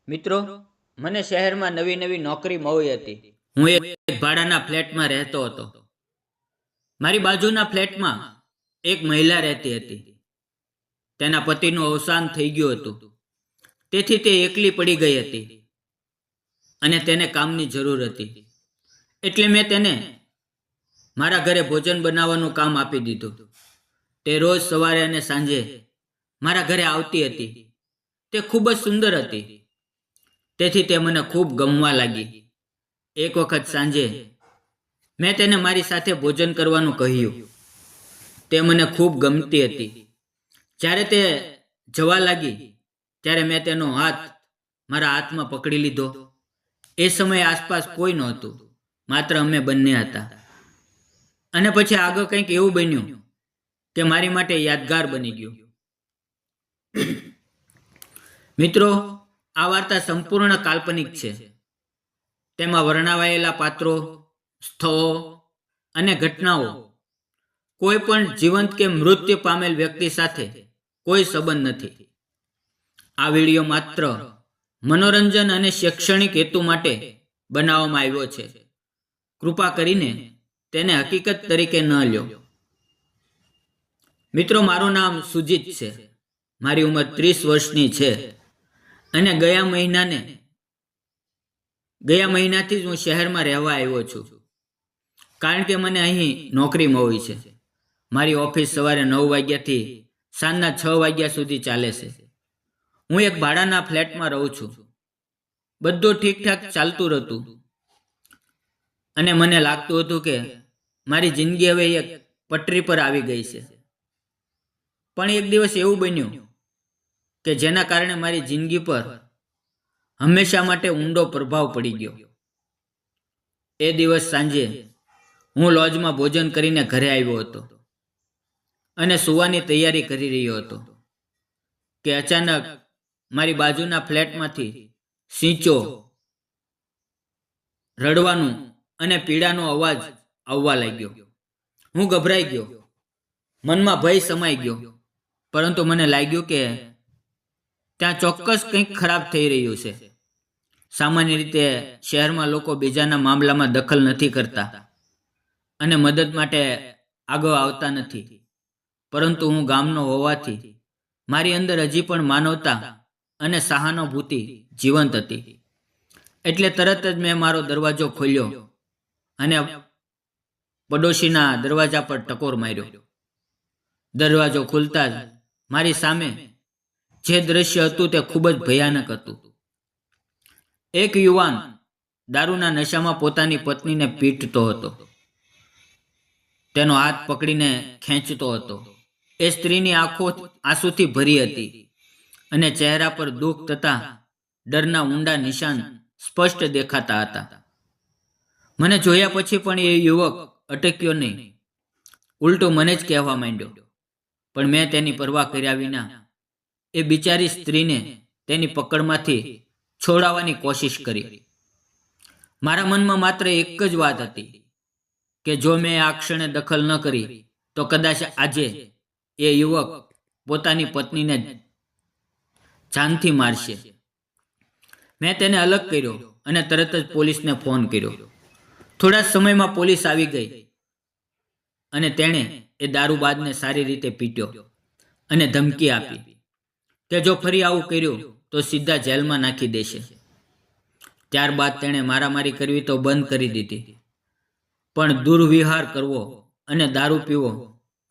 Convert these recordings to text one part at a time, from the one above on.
મિત્રો, મને શહેરમાં નવી નવી નોકરી મળી હતી. હું એક ભાડાના ફ્લેટમાં રહેતો હતો. મારી બાજુના ફ્લેટમાં એક મહિલા રહેતી હતી. તેના પતિનું અવસાન થઈ ગયું હતું, તેથી તે એકલી પડી ગઈ હતી અને તેને કામની જરૂર હતી. એટલે મેં તેને મારા ઘરે ભોજન બનાવવાનું કામ આપી દીધું. તે રોજ સવારે અને સાંજે મારા ઘરે આવતી હતી. તે ખૂબ જ સુંદર હતી, તેથી તે મને ખૂબ ગમવા લાગી. એક વખત સાંજે મેં તેને મારી સાથે ભોજન કરવાનું કહ્યું. તે મને ખૂબ ગમતી હતી. જ્યારે તે જવા લાગી ત્યારે મેં તેનો હાથ મારા હાથમાં પકડી લીધો. એ સમયે આસપાસ કોઈ નહોતું, માત્ર અમે બંને હતા. અને પછી આગળ કંઈક એવું બન્યું કે મારી માટે યાદગાર બની ગયું. મિત્રો, આ વાર્તા સંપૂર્ણ કાલ્પનિક છે. તેમાં વર્ણવાયેલા પાત્રો, સ્થળો અને ઘટનાઓ કોઈ પણ જીવંત કે મૃત્યુ પામેલ વ્યક્તિ સાથે કોઈ સંબંધ નથી. આ વિડીયો માત્ર મનોરંજન અને શૈક્ષણિક હેતુ માટે બનાવવામાં આવ્યો છે. કૃપા કરીને તેને હકીકત તરીકે ન લો. મિત્રો, મારું નામ સુજીત છે. મારી ઉંમર 30 વર્ષની છે અને ગયા મહિનાથી જ હું શહેરમાં રહેવા આવ્યો છું, કારણ કે મને અહીં નોકરી મળી છે. મારી ઓફિસ સવારે 9 વાગ્યાથી સાંજના 6 વાગ્યા સુધી ચાલે છે. હું એક ભાડાના ફ્લેટમાં રહું છું. બધું ઠીકઠાક ચાલતું હતું અને મને લાગતું હતું કે મારી જિંદગી હવે એક પટરી પર આવી ગઈ છે. પણ એક દિવસ એવું બન્યું કે જેના કારણે મારી જિંદગી પર હંમેશા માટે ઊંડો પ્રભાવ પડી ગયો. એ દિવસ સાંજે હું લોજમાં ભોજન કરીને ઘરે આવ્યો હતો અને સૂવાની તૈયારી કરી રહ્યો હતો કે અચાનક મારી બાજુના ફ્લેટમાંથી સિંચો, રડવાનું અને પીડાનો અવાજ આવવા લાગ્યો. હું ગભરાઈ ગયો. મનમાં ભય સમાઈ ગયો, પરંતુ મને લાગ્યું કે ત્યાં ચોક્કસ કંઈક ખરાબ થઈ રહ્યું છે. સામાન્ય રીતે શહેરમાં લોકો બીજાના મામલામાં દખલ નથી કરતા અને મદદ માટે આગળ આવતા નથી, પરંતુ હું ગામનો હોવાથી મારી અંદર હજી પણ માનવતા અને સહાનુભૂતિ જીવંત હતી. એટલે તરત જ મેં મારો દરવાજો ખોલ્યો અને પડોશીના દરવાજા પર ટકોર માર્યો. દરવાજો ખુલતા જ મારી સામે જે દ્રશ્ય હતું તે ખૂબ જ ભયાનક હતું. એક યુવાન દારૂના નશામાં પોતાની પત્નીને પીટતો હતો. તેનો હાથ પકડીને ખેંચતો હતો. એ સ્ત્રીની આંખો આંસુથી ભરી હતી અને ચહેરા પર દુઃખ તથા ડરના ઊંડા નિશાન સ્પષ્ટ દેખાતા હતા. મને જોયા પછી પણ એ યુવક અટક્યો નહીં. ઉલટું મને જ કહેવા માંડ્યો. પણ મેં તેની પરવા કર્યા વિના એ બિચારી સ્ત્રીને તેની પકડમાંથી છોડાવવાની કોશિશ કરી. મારા મનમાં માત્ર એક જ વાત હતી કે જો મેં આ ક્ષણે દખલ ન કરી તો કદાચ આજે એ યુવક પોતાની પત્નીને જાનથી મારશે. મેં તેને અલગ કર્યો અને તરત જ પોલીસને ફોન કર્યો. થોડા સમયમાં પોલીસ આવી ગઈ અને તેણે એ દારૂબાજને સારી રીતે પીટ્યો અને ધમકી આપી કે જો ફરી આવું કર્યું તો સીધા જેલમાં નાખી દેશે. ત્યારબાદ તેણે મારામારી કરવી તો બંધ કરી દીધી, પણ દુર્વ્યવહાર કરવો અને દારૂ પીવો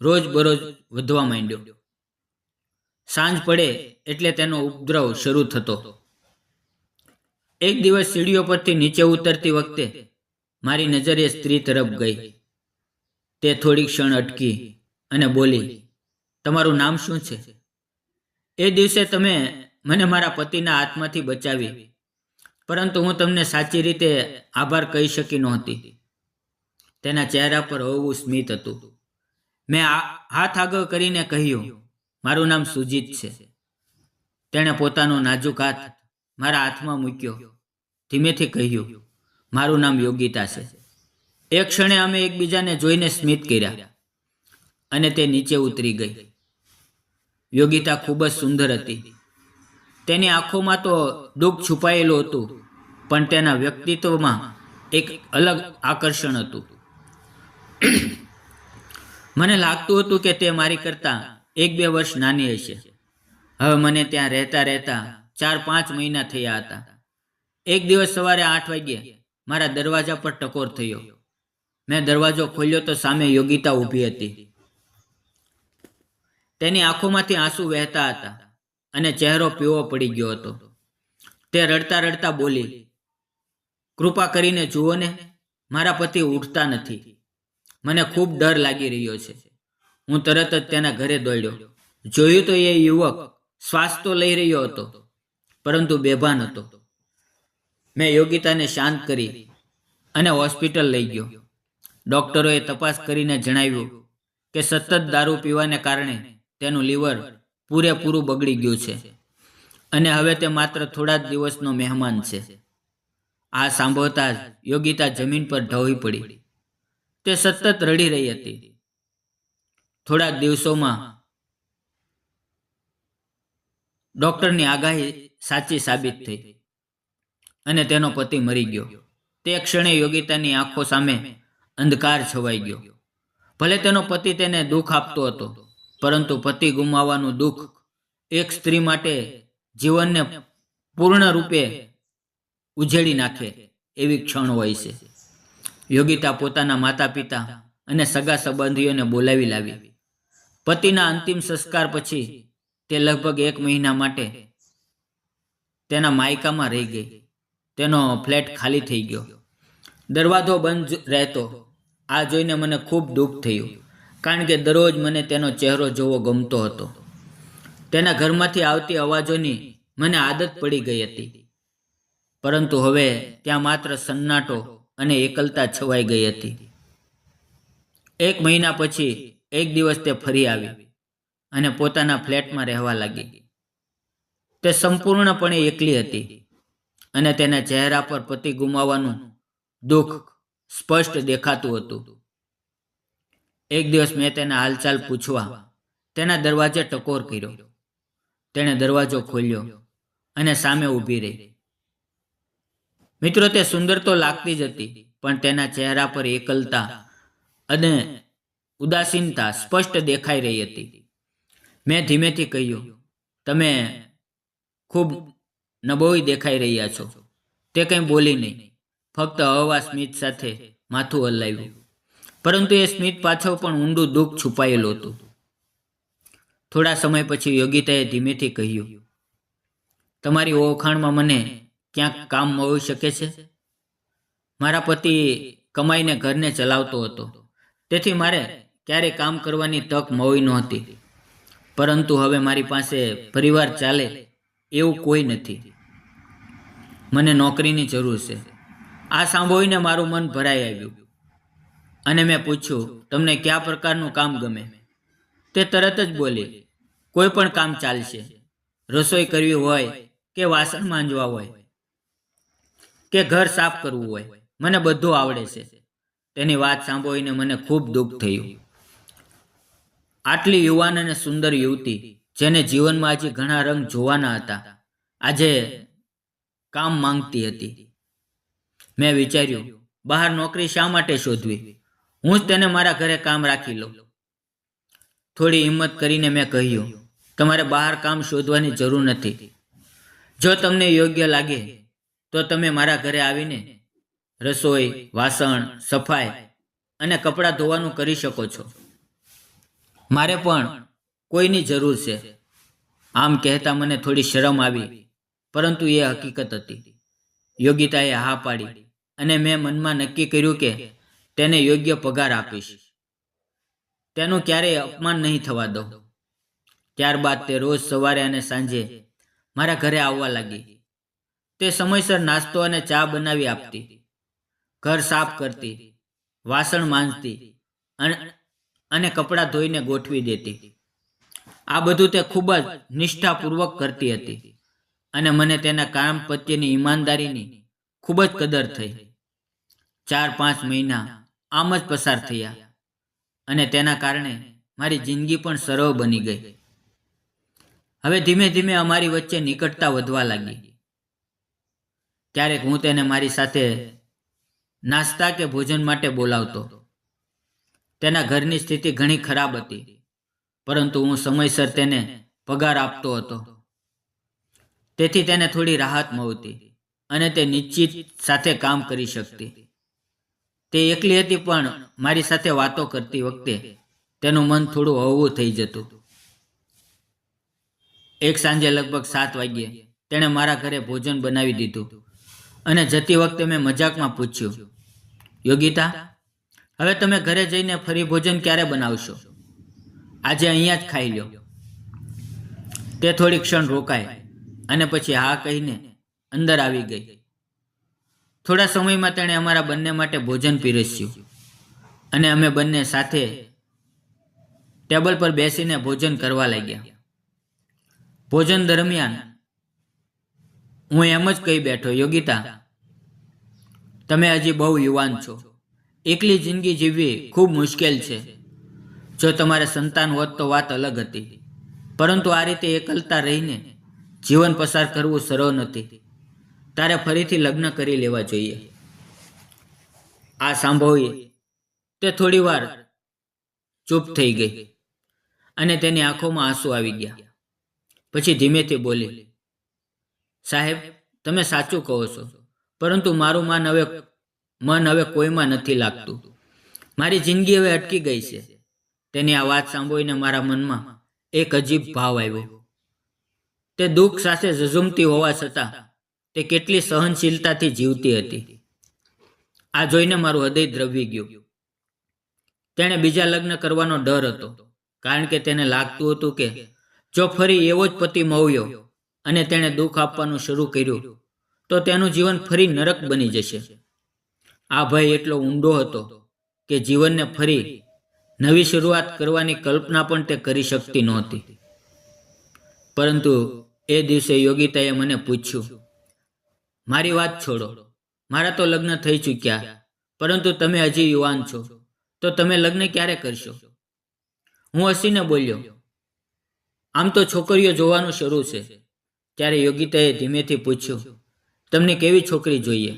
રોજબરોજ વધવા માંડ્યો. સાંજ પડે એટલે તેનો ઉપદ્રવ શરૂ થતો. એક દિવસ સીડીઓ પરથી નીચે ઉતરતી વખતે મારી નજર એ સ્ત્રી તરફ ગઈ. તે થોડી ક્ષણ અટકી અને બોલી, તમારું નામ શું છે? એ દિવસે તમે મને મારા પતિના હાથમાંથી બચાવી, પરંતુ હું તમને સાચી રીતે આભાર કહી શકી નહોતી. તેના ચહેરા પર હળવું સ્મિત હતું. મેં હાથ આગળ કરીને કહ્યું, મારું નામ સુજીત છે. તેણે પોતાનો નાજુક હાથ મારા હાથમાં મૂક્યો. ધીમેથી કહ્યું, મારું નામ યોગિતા છે. એક ક્ષણે અમે એકબીજાને જોઈને સ્મિત કર્યા અને તે નીચે ઉતરી ગઈ. યોગિતા ખૂબ જ સુંદર હતી. તેની આંખોમાં તો દુઃખ છુપાયેલું હતું, પણ તેના વ્યક્તિત્વમાં એક અલગ આકર્ષણ હતું. મને લાગતું હતું કે તે મારી કરતાં 1-2 વર્ષ નાની હશે. હવે મને ત્યાં રહેતા રહેતા 4-5 મહિના થયા હતા. એક દિવસ સવારે 8 વાગ્યે મારા દરવાજા પર ટકોર થયો. મેં દરવાજો ખોલ્યો તો સામે યોગિતા ઊભી હતી. તેની આંખોમાંથી આંસુ વહેતા હતા અને ચહેરો પીળો પડી ગયો હતો. તે રડતા રડતા બોલી, "કૃપા કરીને જુઓ ને, મારા પતિ ઉઠતા નથી. મને ખૂબ ડર લાગી રહ્યો છે." હું તરત જ તેના ઘરે દોડ્યો. જોયું તો એ યુવક શ્વાસ તો લઈ રહ્યો હતો, પરંતુ બેભાન હતો. મેં યોગિતાને શાંત કરી અને હોસ્પિટલ લઈ ગયો. ડૉક્ટરોએ તપાસ કરીને જણાવ્યું કે સતત દારૂ પીવાને કારણે તેનું લીવર પૂરેપૂરું બગડી ગયું છે અને હવે તે માત્ર થોડા જ દિવસનો મહેમાન છે. આ સાંભળતા જ યોગિતા જમીન પર ઢળી પડી. તે સતત રડી રહી હતી. થોડા દિવસોમાં ડૉક્ટરની આગાહી સાચી સાબિત થઈ અને તેનો પતિ મરી ગયો. તે ક્ષણે યોગિતાની આંખો સામે અંધકાર છવાઈ ગયો. ભલે તેનો પતિ તેને દુઃખ આપતો હતો, પરંતુ પતિ ગુમાવવાનું દુઃખ એક સ્ત્રી માટે જીવનને પૂર્ણ રૂપે ઉજેડી નાખે એવી ક્ષણ હોય છે. યોગિતા પોતાના માતા પિતા અને સગા સંબંધીઓને બોલાવી લાવી. પતિના અંતિમ સંસ્કાર પછી તે લગભગ 1 મહિના માટે તેના માયકામાં રહી ગઈ. તેનો ફ્લેટ ખાલી થઈ ગયો. દરવાજો બંધ રહેતો. આ જોઈને મને ખૂબ દુઃખ થયું, કારણ કે દરરોજ મને તેનો ચહેરો જોવો ગમતો હતો. તેના ઘરમાંથી આવતી અવાજોની મને આદત પડી ગઈ હતી, પરંતુ હવે ત્યાં માત્ર સન્નાટો અને એકલતા છવાઈ ગઈ હતી. 1 મહિના પછી એક દિવસ તે ફરી આવી અને પોતાના ફ્લેટમાં રહેવા લાગી. તે સંપૂર્ણપણે એકલી હતી અને તેના ચહેરા પર પતિ ગુમાવવાનું દુઃખ સ્પષ્ટ દેખાતું હતું. એક દિવસ મેં તેના હાલચાલ પૂછવા તેના દરવાજે ટકોર કર્યો. તેણે દરવાજો ખોલ્યો અને સામે ઊભી રહી. મિત્રો, તે સુંદર તો લાગતી જ હતી, પણ તેના ચહેરા પર એકલતા અને ઉદાસીનતા સ્પષ્ટ દેખાઈ રહી હતી. મેં ધીમેથી કહ્યું, "તમે ખૂબ નબળી દેખાઈ રહ્યા છો." તે કંઈ બોલી નહીં, ફક્ત હળવા સ્મિત સાથે માથું હલાવ્યું, પરંતુ એ સ્મિત પાછળ પણ ઊંડું દુઃખ છુપાયેલું હતું. થોડા સમય પછી યોગિતાએ ધીમેથી કહ્યું, "તમારી ઓળખાણમાં મને ક્યાંક કામ મળી શકે છે?" મારા પતિ કમાઈને ઘરને ચલાવતો હતો, તેથી મારે ક્યારેય કામ કરવાની તક મળી નહોતી. પરંતુ હવે મારી પાસે પરિવાર ચાલે એવું કોઈ નથી. મને નોકરીની જરૂર છે. આ સાંભળીને મારું મન ભરાઈ આવ્યું અને મેં પૂછ્યું, "તમને કયા પ્રકારનું કામ ગમે?" તે તરત જ બોલી, "કોઈ પણ કામ ચાલશે. રસોઈ કરવી હોય કે વાસણ માંજવા હોય કે ઘર સાફ કરવું હોય, મને બધું આવડે છે." તેની વાત સાંભળીને મને ખૂબ દુઃખ થયું. આટલી યુવાન અને સુંદર યુવતી, જેને જીવનમાં હજી ઘણા રંગ જોવાના હતા, આજે કામ માંગતી હતી. મેં વિચાર્યું, બહાર નોકરી શા માટે શોધવી? હું જ તેને મારા ઘરે કામ રાખી લઉં. થોડી હિંમત કરીને મેં કહ્યું, "તમારે બહાર કામ શોધવાની જરૂર નથી. જો તમને યોગ્ય લાગે તો તમે મારા ઘરે આવીને રસોઈ, વાસણ, સફાઈ અને કપડાં ધોવાનું કરી શકો છો. મારે પણ કોઈની જરૂર છે." આમ કહેતા મને થોડી શરમ આવી, પરંતુ એ હકીકત હતી. યોગિતાએ હા પાડી અને મેં મનમાં નક્કી કર્યું કે તેને યોગ્ય પગાર આપીશ. તેનું ક્યારેય અપમાન નહીં થવા દઉં. ત્યારબાદ તે રોજ સવારે અને સાંજે મારા ઘરે આવવા લાગી. તે સમયસર નાસ્તો અને ચા બનાવી આપતી, ઘર સાફ કરતી, વાસણ માંજતી અને કપડાં ધોઈને ગોઠવી દેતી. આ બધું તે ખૂબ જ નિષ્ઠાપૂર્વક કરતી હતી અને મને તેના કામ પ્રત્યેની ઈમાનદારીની ખૂબ જ કદર થઈ. 4-5 મહિના આમ જ પસાર થયા અને તેના કારણે મારી જિંદગી પણ સરળ બની ગઈ. હવે ધીમે ધીમે અમારી વચ્ચે નિકટતા વધવા લાગી. ક્યારેક હું તેને મારી સાથે નાસ્તા કે ભોજન માટે બોલાવતો. તેના ઘરની સ્થિતિ ઘણી ખરાબ હતી, પરંતુ હું સમયસર તેને પગાર આપતો હતો. તેથી તેને થોડી રાહત મળતી અને તે નિશ્ચિત સાથે કામ કરી શકતી. તે એકલી હતી, પણ મારી સાથે વાતો કરતી વખતે તેનું મન થોડું હળવું થઈ જતું. એક સાંજે લગભગ 7 વાગ્યે તેણે મારા ઘરે ભોજન બનાવી દીધું અને જતી વખતે મેં મજાકમાં પૂછ્યું, યોગિતા, હવે તમે ઘરે જઈને ફરી ભોજન ક્યારે બનાવશો? આજે અહીંયા જ ખાઈ લો. તે થોડી ક્ષણ રોકાઈ અને પછી હા કહીને અંદર આવી ગઈ. થોડા સમયમાં તેણે અમારા બંને માટે ભોજન પીરસ્યું અને અમે બંને સાથે ટેબલ પર બેસીને ભોજન કરવા લાગ્યા. ભોજન દરમિયાન હું એમ જ કહી બેઠો, યોગિતા, તમે હજી બહુ યુવાન છો. એકલી જિંદગી જીવવી ખૂબ મુશ્કેલ છે. જો તમારે સંતાન હોત તો વાત અલગ હતી, પરંતુ આ રીતે એકલતા રહીને જીવન પસાર કરવું સરળ નથી. તારે ફરીથી લગ્ન કરી લેવા જોઈએ. આ સાંભળી તે થોડી વાર ચૂપ થઈ ગઈ અને તેની આંખોમાં આંસુ આવી ગયા. પછી ધીમેથી બોલી, સાહેબ, તમે સાચું કહો છો, પરંતુ મારું મન હવે કોઈમાં નથી લાગતું. મારી જિંદગી હવે અટકી ગઈ છે. તેની આ વાત સાંભળીને મારા મનમાં એક અજીબ ભાવ આવ્યો. તે દુઃખ સાથે ઝઝુમતી હોવા છતાં તે કેટલી સહનશીલતાથી જીવતી હતી. આ જોઈને મારું હૃદય દ્રવી ગયું. તેણે બીજા લગ્ન કરવાનો ડર હતો, કારણ કે તેને લાગતું હતું કે જો ફરી એવો જ પતિ મળ્યો અને તેણે દુઃખ આપવાનું શરૂ કર્યું તો તેનું જીવન ફરી નરક બની જશે. આ ભય એટલો ઊંડો હતો કે જીવનને ફરી નવી શરૂઆત કરવાની કલ્પના પણ તે કરી શકતી નહોતી. પરંતુ એ દિવસે યોગિતાએ મને પૂછ્યું, મારી વાત છોડો, મારા તો લગ્ન થઈ ચૂક્યા, પરંતુ તમે હજી યુવાન છો, તો તમે લગ્ન ક્યારે કરશો? હું હસીને બોલ્યો, આમ તો છોકરીઓ જોવાનું શરૂ છે. ત્યારે યોગિતાએ ધીમેથી પૂછ્યું, તમને કેવી છોકરી જોઈએ?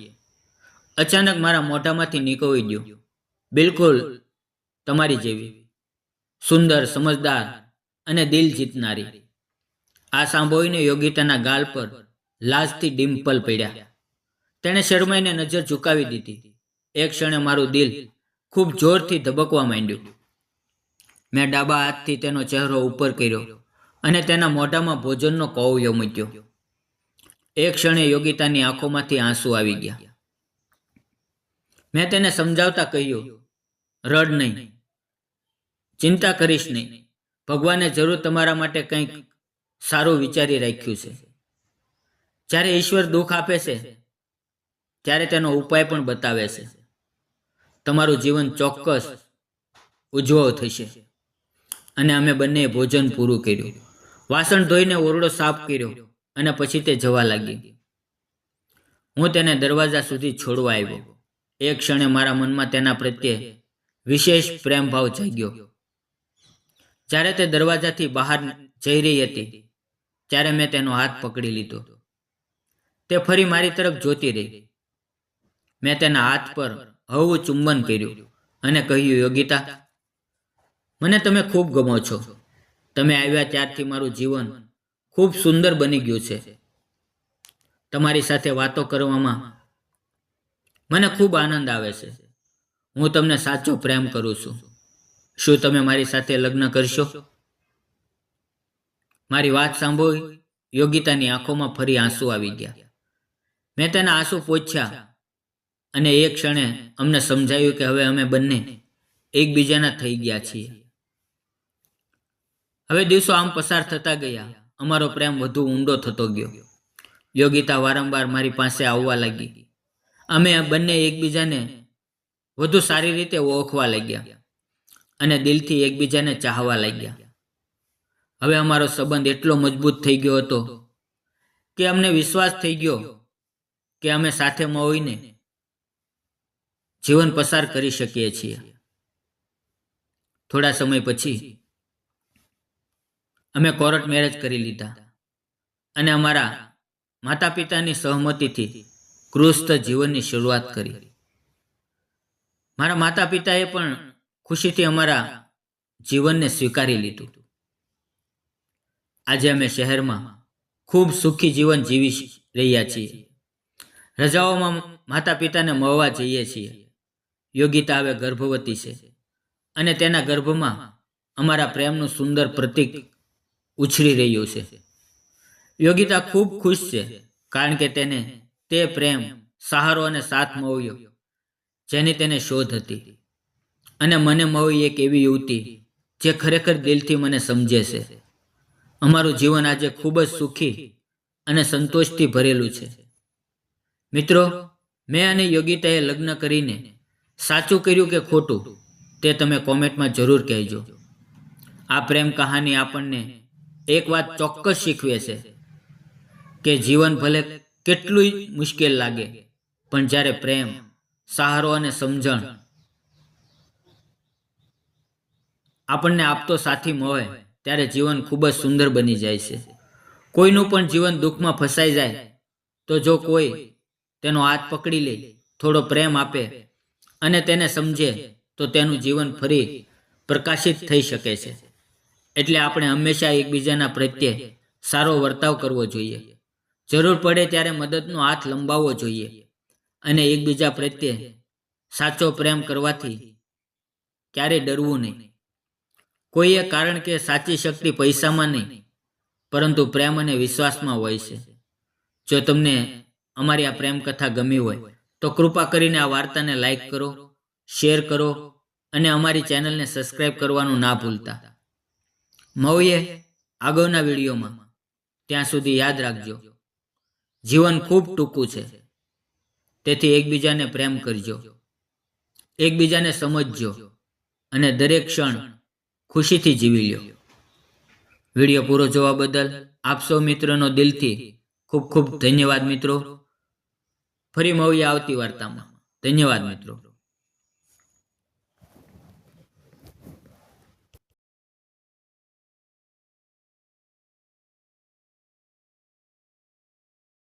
અચાનક મારા મોઢામાંથી નીકળી ગયું, બિલકુલ તમારી જેવી, સુંદર, સમજદાર અને દિલ જીતનારી. આ સાંભળીને યોગિતાના ગાલ પર લાજથી ડિમ્પલ પડ્યા. તેણે શરમાઈને નજર ઝુકાવી દીધી. એક ક્ષણે મારું દિલ ખૂબ જોરથી ધબકવા માંડ્યું. મેં ડાબા હાથથી તેનો ચહેરો ઉપર કર્યો અને તેના મોઢામાં ભોજનનો કોળિયો મૂક્યો. એક ક્ષણે યોગિતાની આંખોમાંથી આંસુ આવી ગયા. મેં તેને સમજાવતા કહ્યું, રડ નહીં, ચિંતા કરીશ નહીં. ભગવાને જરૂર તમારા માટે કંઈક સારું વિચારી રાખ્યું છે. જ્યારે ઈશ્વર દુઃખ આપે છે ત્યારે તેનો ઉપાય પણ બતાવે છે. તમારું જીવન ચોક્કસ ઉજ્જવળ થશે. અને અમે બંને ભોજન પૂરું કર્યું, વાસણ ધોઈને ઓરડો સાફ કર્યો અને પછી તે જવા લાગી. હું તેને દરવાજા સુધી છોડવા આવ્યો. એક ક્ષણે મારા મનમાં તેના પ્રત્યે વિશેષ પ્રેમભાવ જાગ્યો. જ્યારે તે દરવાજાથી બહાર જઈ રહી હતી ત્યારે મેં તેનો હાથ પકડી લીધો. તે ફરી મારી તરફ જોતી રહી. મેં તેના હાથ પર હળવું ચુંબન કર્યું અને કહ્યું, યોગિતા, મને તમે ખૂબ ગમો છો. તમે આવ્યા ત્યારથી મારું જીવન ખૂબ સુંદર બની ગયું છે. તમારી સાથે વાતો કરવામાં મને ખૂબ આનંદ આવે છે. હું તમને સાચો પ્રેમ કરું છું. શું તમે મારી સાથે લગ્ન કરશો? મારી વાત સાંભળી યોગિતાની આંખોમાં ફરી આંસુ આવી ગયા. મેં તેના આંસુ પોંછ્યા અને એક ક્ષણે અમને સમજાયું કે હવે અમે બંને એકબીજાના થઈ ગયા છીએ. હવે દિવસો આમ પસાર થતા ગયા. અમારો પ્રેમ વધુ ઊંડો થતો ગયો. યોગિતા વારંવાર મારી પાસે આવવા લાગી. અમે બંને એકબીજાને વધુ સારી રીતે ઓળખવા લાગ્યા અને દિલથી એકબીજાને ચાહવા લાગ્યા. હવે અમારો સંબંધ એટલો મજબૂત થઈ ગયો હતો કે અમને વિશ્વાસ થઈ ગયો કે અમે સાથે મળીને જીવન પસાર કરી શકીએ છીએ. થોડા સમય પછી અમે કોર્ટ મેરેજ કરી લીધા અને અમારા માતા પિતાની સહમતિથી ગૃહસ્થ જીવનની શરૂઆત કરી. મારા માતા પિતાએ પણ ખુશીથી અમારા જીવનને સ્વીકારી લીધું. આજે અમે શહેરમાં ખૂબ સુખી જીવન જીવી રહ્યા છીએ. રજાઓમાં માતા પિતાને મળવા જઈએ છીએ. યોગિતા હવે ગર્ભવતી છે અને તેના ગર્ભમાં અમારા પ્રેમનું સુંદર પ્રતીક ઉછળી રહ્યું છે. યોગિતા ખૂબ ખુશ છે કારણ કે તેને તે પ્રેમ, સહારો અને સાથ મળ્યો જેની તેને શોધ હતી. અને મને મળી એક એવી યુવતી જે ખરેખર દિલથી મને સમજે છે. અમારું જીવન આજે ખૂબ જ સુખી અને સંતોષથી ભરેલું છે. મિત્રો, મેં અને યોગિતાએ લગ્ન કરીને સાચું કર્યું કે ખોટું તે તમે કોમેન્ટમાં જરૂર કહેજો. આ પ્રેમ કહાની આપણને એક વાત ચોક્કસ શીખવે છે કે જીવન ભલે કેટલું મુશ્કેલ લાગે, પણ જ્યારે પ્રેમ, સહારો અને સમજણ આપણને આપતો સાથી મળે ત્યારે જીવન ખૂબ જ સુંદર બની જાય છે. કોઈનું પણ જીવન દુઃખમાં ફસાઈ જાય તો જો કોઈ તેનો હાથ પકડી લે, થોડો પ્રેમ આપે અને તેને સમજે તો તેનું જીવન ફરી પ્રકાશિત થઈ શકે છે. એટલે આપણે હંમેશા એકબીજાના પ્રત્યે સારો વર્તાવ કરવો જોઈએ. જરૂર પડે ત્યારે મદદનો હાથ લંબાવવો જોઈએ અને એકબીજા પ્રત્યે સાચો પ્રેમ કરવાથી ક્યારેય ડરવું નહીં. કોઈએ કારણ કે સાચી શક્તિ પૈસામાં નહીં, પરંતુ પ્રેમ અને વિશ્વાસમાં હોય છે. જો તમને અમારી આ પ્રેમ કથા ગમી હોય તો કૃપા કરીને આ વાર્તાને લાઈક કરો, શેર કરો અને અમારી ચેનલને સબસ્ક્રાઈબ કરવાનું ના ભૂલતા. મળીએ આગળના વિડીયોમાં. ત્યાં સુધી યાદ રાખજો, જીવન ખૂબ ટૂંકું છે, તેથી એકબીજાને પ્રેમ કરજો, એકબીજાને સમજજો અને દરેક ક્ષણ ખુશીથી જીવી લો. વિડીયો પૂરો જોવા બદલ આપ સૌ મિત્રોનો દિલથી ખૂબ ખૂબ ધન્યવાદ મિત્રો. ફરી મળીએ આવતી વાર્તામાં. ધન્યવાદ મિત્રો.